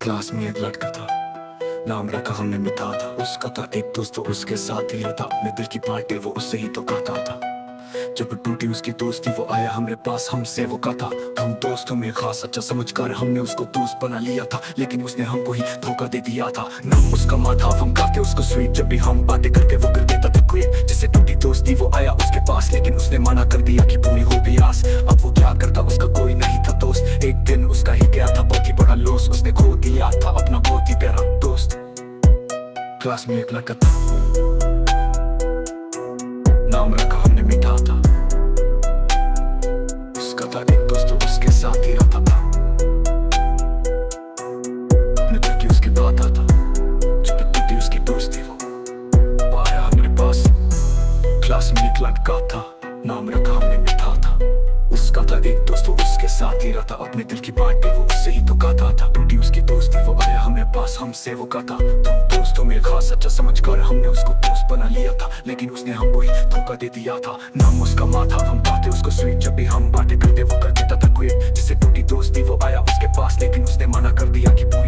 Class में एक लड़का था, नाम रखा हमने मिठा था। उसका था एक दोस्त तो उसके साथ ही रहता, अपने दिल की बातें वो उससे ही तो कहता था। जब टूटी उसकी दोस्ती वो आया हमारे पास, हमसे वो कहता हम दोस्तों में खास अच्छा समझकर हमने उसको दोस्त बना लिया था। लेकिन उसने हमको ही धोखा दे दिया था। नाम उसका माथा, हम कहते उसको स्वीट। जब भी हम बातें करके वो कर देता था क्विट। जिससे टूटी दोस्ती वो आया उसके पास, लेकिन उसने मना कर दिया कि पूरी हो गई आस। अब वो क्या करता, उसका कोई नहीं था दोस्त। एक दिन उसका ही गया था बहुत ही बड़ा लॉस। उसने खो दिया था अपना बहुत ही प्यारा दोस्त। क्लास में एक लड़का था, नाम रखा हमने मिठा था। उसका था एक दोस्त तो उसके साथ ही रहता था, अपने दिल की उसकी बात आता। जब टूटी उसकी दोस्ती वो आया हमारे पास। क्लास में एक लड़का था, नाम रखा हमने मिठा था। उसका था एक दोस्त तो उसके साथ ही रहता, अपने दिल की बातें वो उससे ही तो कहता था। टूटी उसकी दोस्ती वो आया हमारे पास, हमसे वो कहता तुम दोस्तों में खास अच्छा समझकर हमने उसको दोस्त बना लिया था। लेकिन उसने हमको ही धोखा दे दिया था। नाम उसका माथा, हम कहते उसको स्वीट। जब भी हम बातें करते वो कर देता था क्विट। जिससे टूटी दोस्ती वो आया उसके पास, लेकिन उसने मना कर दिया कि पूरी